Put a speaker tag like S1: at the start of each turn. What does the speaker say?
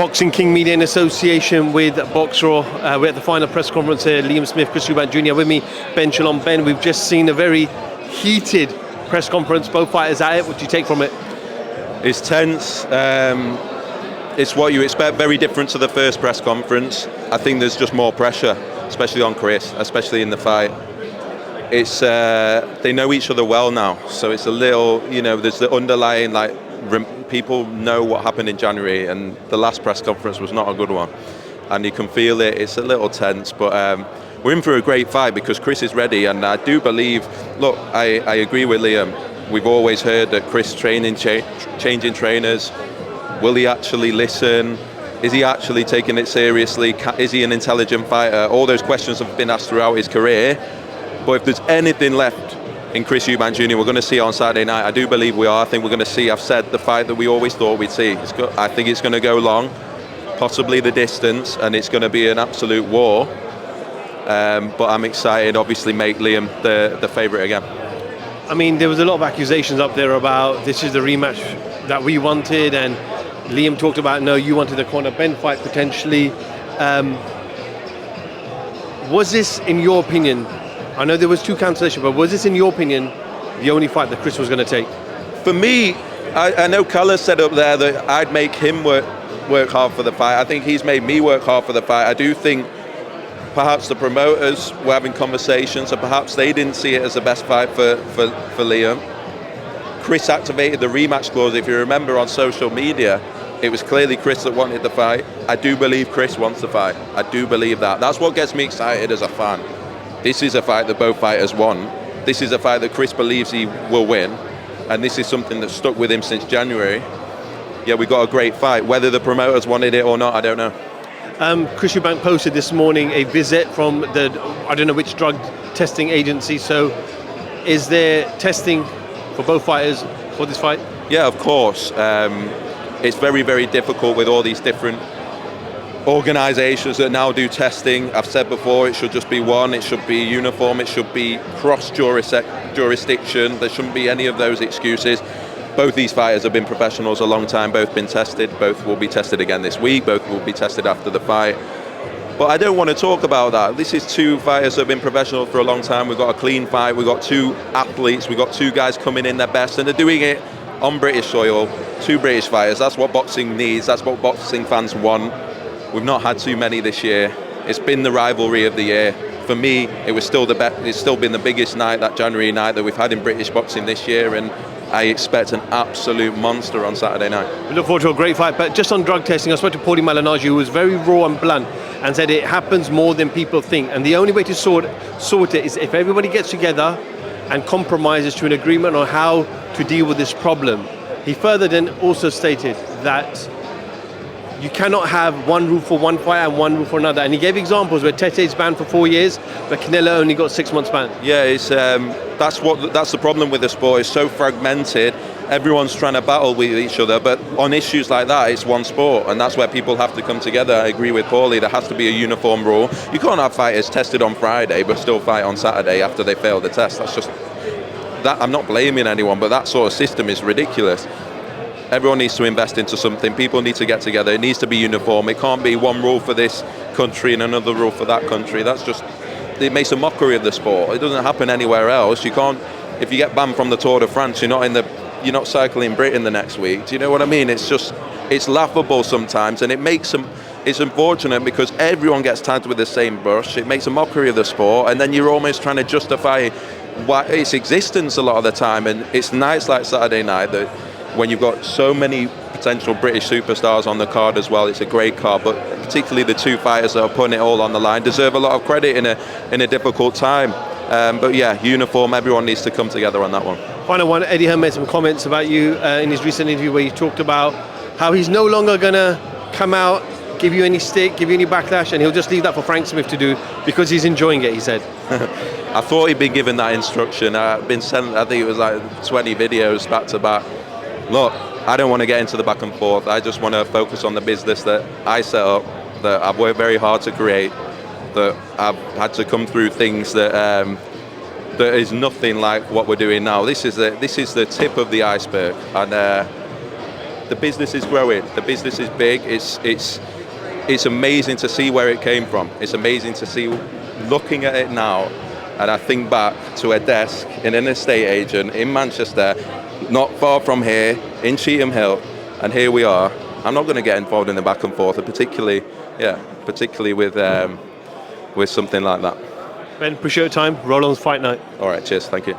S1: Boxing King Media in association with Box Raw. We're at the final press conference here. Liam Smith, Chris EUBANK Jr. with me, Ben Shalom. Ben, we've just seen a very heated press conference. Both fighters at it. What do you take from it?
S2: It's tense. It's what you expect. Very different to the first press conference. I think there's just more pressure, especially on Chris, especially in the fight. It's they know each other well now, so it's a little, there's the underlying, like, people know what happened in January, and the last press conference was not a good one, and you can feel it. It's a little tense, but we're in for a great fight because Chris is ready, and I do believe. Look, I agree with Liam. We've always heard that Chris changing trainers. Will he actually listen? Is he actually taking it seriously? Is he an intelligent fighter? All those questions have been asked throughout his career. But if there's anything left in Chris EUBANK Jr., we're going to see on Saturday night. I do believe we are. I think we're going to see, I've said, the fight that we always thought we'd see. I think it's going to go long, possibly the distance, and it's going to be an absolute war. But I'm excited, obviously, make Liam the favourite again.
S1: I mean, there was a lot of accusations up there about this is the rematch that we wanted, and Liam talked about, no, you wanted the Conor Ben fight potentially. Was this, in your opinion, I know there was 2 cancellations, but was this, in your opinion, the only fight that Chris was going to take?
S2: For me, I know Collar said up there that I'd make him work hard for the fight. I think he's made me work hard for the fight. I do think perhaps the promoters were having conversations, and perhaps they didn't see it as the best fight for Liam. Chris activated the rematch clause. If you remember on social media, it was clearly Chris that wanted the fight. I do believe Chris wants the fight. I do believe that. That's what gets me excited as a fan. This is a fight that both fighters want. This is a fight that Chris believes he will win. And this is something that's stuck with him since January. Yeah, we got a great fight. Whether the promoters wanted it or not, I don't know.
S1: Chris EUBANK posted this morning a visit from I don't know which drug testing agency. So is there testing for both fighters for this fight?
S2: Yeah, of course. It's very, very difficult with all these different organisations that now do testing. I've said before, it should just be one. It should be uniform. It should be cross-jurisdiction. There shouldn't be any of those excuses. Both these fighters have been professionals a long time. Both been tested. Both will be tested again this week. Both will be tested after the fight. But I don't want to talk about that. This is 2 fighters that have been professional for a long time. We've got a clean fight. We've got 2 athletes. We've got 2 guys coming in their best, and they're doing it on British soil. 2 British fighters. That's what boxing needs. That's what boxing fans want. We've not had too many this year. It's been the rivalry of the year. For me, it was still it's still been the biggest night, that January night that we've had in British boxing this year, and I expect an absolute monster on Saturday night.
S1: We look forward to a great fight, but just on drug testing, I spoke to Paulie Malignaggi, who was very raw and blunt, and said it happens more than people think, and the only way to sort it is if everybody gets together and compromises to an agreement on how to deal with this problem. He further then also stated that you cannot have one rule for one fight and one rule for another. And he gave examples where Tete's banned for 4 years, but Canelo only got 6 months ban.
S2: Yeah, it's that's the problem with the sport. It's so fragmented. Everyone's trying to battle with each other, but on issues like that, it's one sport, and that's where people have to come together. I agree with Paulie. There has to be a uniform rule. You can't have fighters tested on Friday but still fight on Saturday after they fail the test. That's just that. I'm not blaming anyone, but that sort of system is ridiculous. Everyone needs to invest into something. People need to get together. It needs to be uniform. It can't be one rule for this country and another rule for that country. That's just, it makes a mockery of the sport. It doesn't happen anywhere else. You can't, if you get banned from the Tour de France, you're not cycling Britain the next week. Do you know what I mean? It's just, it's laughable sometimes, and it makes them, it's unfortunate because everyone gets tagged with the same brush. It makes a mockery of the sport, and then you're almost trying to justify its existence a lot of the time. And it's nights like Saturday night that, when you've got so many potential British superstars on the card as well, it's a great card, but particularly the 2 fighters that are putting it all on the line deserve a lot of credit in a difficult time. But yeah, uniform, everyone needs to come together on that one.
S1: Final one, Eddie Hearn made some comments about you in his recent interview where he talked about how he's no longer going to come out, give you any stick, give you any backlash, and he'll just leave that for Frank Smith to do because he's enjoying it, he said.
S2: I thought he'd been given that instruction. I've been sent, I think it was like 20 videos back to back. Look, I don't want to get into the back and forth. I just want to focus on the business that I set up, that I've worked very hard to create, that I've had to come through things that that is nothing like what we're doing now. This is the tip of the iceberg, and the business is growing. The business is big. It's amazing to see where it came from. It's amazing to see, looking at it now, and I think back to a desk in an estate agent in Manchester, not far from here, in Cheetham Hill, and here we are. I'm not going to get involved in the back and forth, and particularly with something like that.
S1: Ben, appreciate your time. Roll on fight night.
S2: All right, cheers. Thank you.